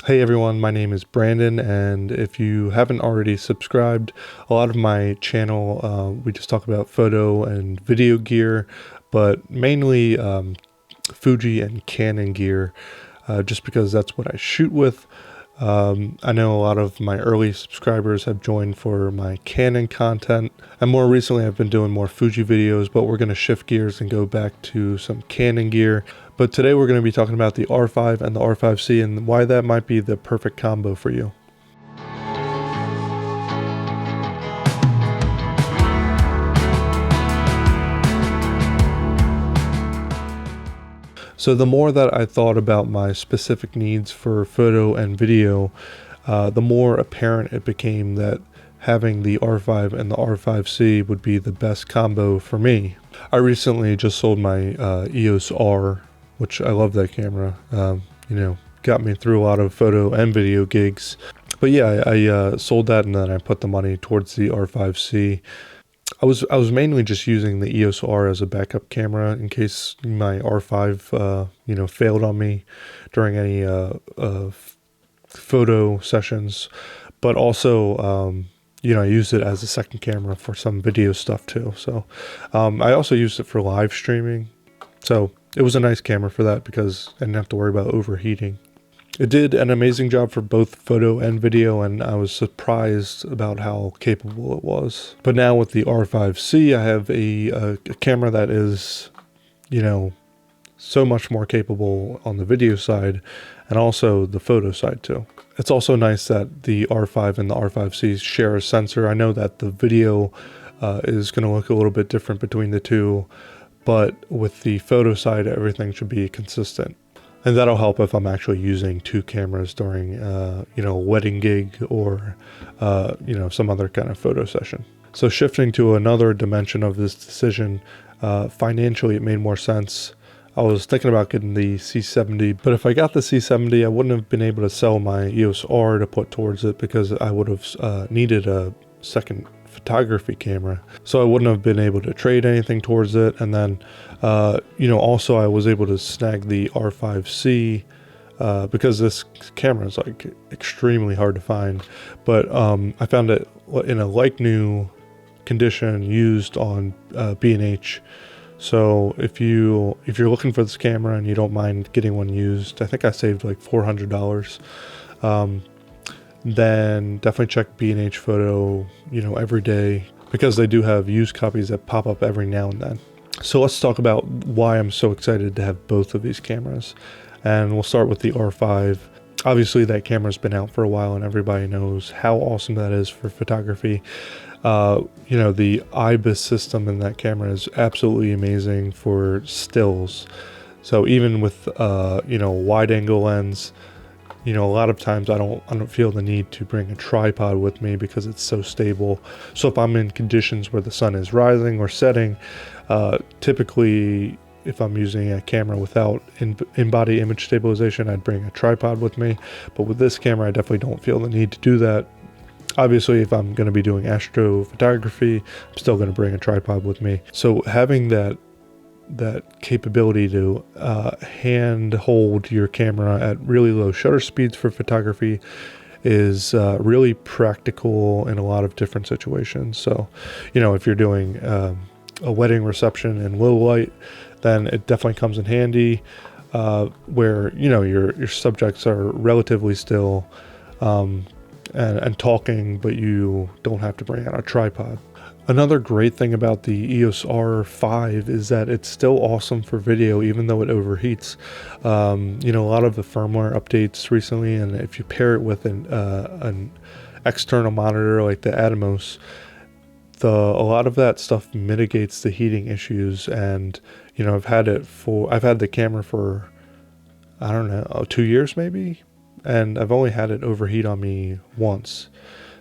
Hey everyone, my name is Brandon, and if you haven't already subscribed, a lot of my channel, we just talk about photo and video gear, but mainly Fuji and Canon gear, just because that's what I shoot with. I know a lot of my early subscribers have joined for my Canon content, and more recently I've been doing more Fuji videos, but we're going to shift gears and go back to some Canon gear. But today we're going to be talking about the R5 and the R5c and why that might be the perfect combo for you. So the more that I thought about my specific needs for photo and video, the more apparent it became that having the R5 and the R5c would be the best combo for me. I recently just sold my EOS R, which I love that camera. Got me through a lot of photo and video gigs. But yeah, I sold that and then I put the money towards the R5c. I was mainly just using the EOS R as a backup camera in case my R5 failed on me during any photo sessions, but also I used it as a second camera for some video stuff too. So I also used it for live streaming. So it was a nice camera for that because I didn't have to worry about overheating. It did an amazing job for both photo and video, and I was surprised about how capable it was. But now with the R5c, I have a camera that is, so much more capable on the video side and also the photo side too. It's also nice that the R5 and the R5c share a sensor. I know that the video is going to look a little bit different between the two, but with the photo side, everything should be consistent. And that'll help if I'm actually using two cameras during, a wedding gig or, some other kind of photo session. So shifting to another dimension of this decision, financially it made more sense. I was thinking about getting the C70, but if I got the C70, I wouldn't have been able to sell my EOS R to put towards it because I would have needed a second photography camera. So I wouldn't have been able to trade anything towards it. And then, also I was able to snag the R5c because this camera is like extremely hard to find. But I found it in a like new condition used on B&H. So if you're looking for this camera and you don't mind getting one used, I think I saved like $400. Then definitely check B&H Photo, every day, because they do have used copies that pop up every now and then. So let's talk about why I'm so excited to have both of these cameras. And we'll start with the R5. Obviously that camera's been out for a while and everybody knows how awesome that is for photography. The IBIS system in that camera is absolutely amazing for stills. So even with, wide angle lens, a lot of times I don't feel the need to bring a tripod with me because it's so stable. So if I'm in conditions where the sun is rising or setting, typically if I'm using a camera without in-body image stabilization, I'd bring a tripod with me. But with this camera, I definitely don't feel the need to do that. Obviously, if I'm going to be doing astrophotography, I'm still going to bring a tripod with me. So having that capability to hand hold your camera at really low shutter speeds for photography is really practical in a lot of different situations. So, if you're doing a wedding reception in low light, then it definitely comes in handy where, your subjects are relatively still and talking, but you don't have to bring out a tripod. Another great thing about the EOS R5 is that it's still awesome for video, even though it overheats. A lot of the firmware updates recently, and if you pair it with an external monitor like the Atomos, a lot of that stuff mitigates the heating issues. And I've had the camera for, I don't know, 2 years maybe, and I've only had it overheat on me once.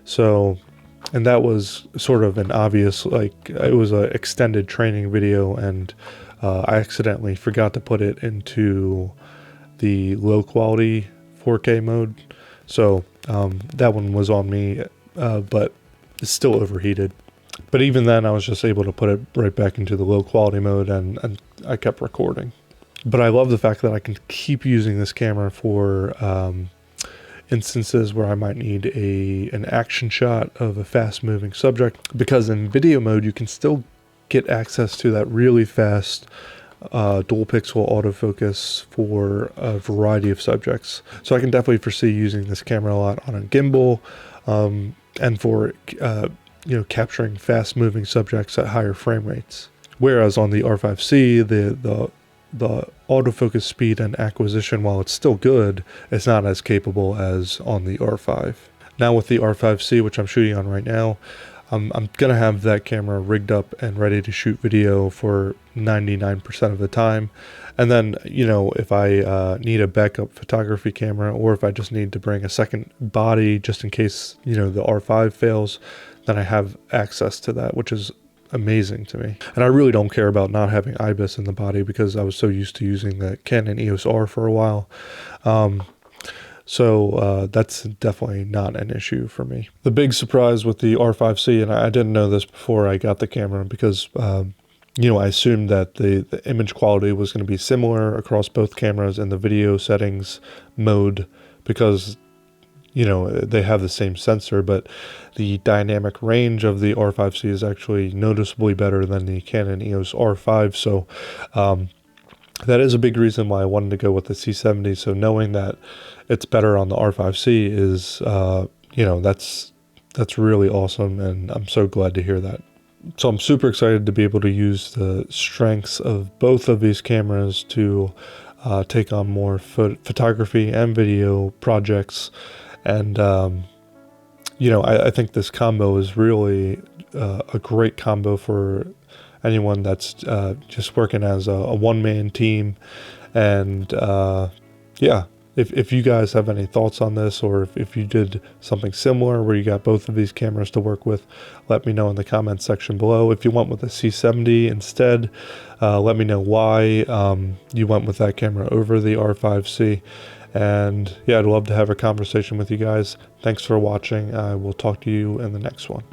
So. And that was sort of an obvious, it was an extended training video, and I accidentally forgot to put it into the low quality 4K mode. So that one was on me, but it's still overheated. But even then, I was just able to put it right back into the low quality mode, and I kept recording. But I love the fact that I can keep using this camera for instances where I might need an action shot of a fast moving subject, because in video mode you can still get access to that really fast dual pixel autofocus for a variety of subjects. So I can definitely foresee using this camera a lot on a gimbal, and for capturing fast moving subjects at higher frame rates. Whereas on the R5c, the autofocus speed and acquisition, while it's still good, it's not as capable as on the R5. Now with the R5c, which I'm shooting on right now, I'm going to have that camera rigged up and ready to shoot video for 99% of the time. And then, if I need a backup photography camera, or if I just need to bring a second body just in case, the R5 fails, then I have access to that, which is amazing to me. And I really don't care about not having IBIS in the body, because I was so used to using the Canon EOS R for a while. So that's definitely not an issue for me. The big surprise with the R5c, and I didn't know this before I got the camera, because I assumed that the image quality was going to be similar across both cameras in the video settings mode, because they have the same sensor, but the dynamic range of the R5c is actually noticeably better than the Canon EOS R5. So that is a big reason why I wanted to go with the C70. So knowing that it's better on the R5c is, that's really awesome, and I'm so glad to hear that. So I'm super excited to be able to use the strengths of both of these cameras to take on more photography and video projects. And, I think this combo is really a great combo for anyone that's just working as a one-man team. And if you guys have any thoughts on this, or if you did something similar where you got both of these cameras to work with, let me know in the comments section below. If you went with a C70 instead, let me know why you went with that camera over the R5c. And yeah, I'd love to have a conversation with you guys. Thanks for watching. I will talk to you in the next one.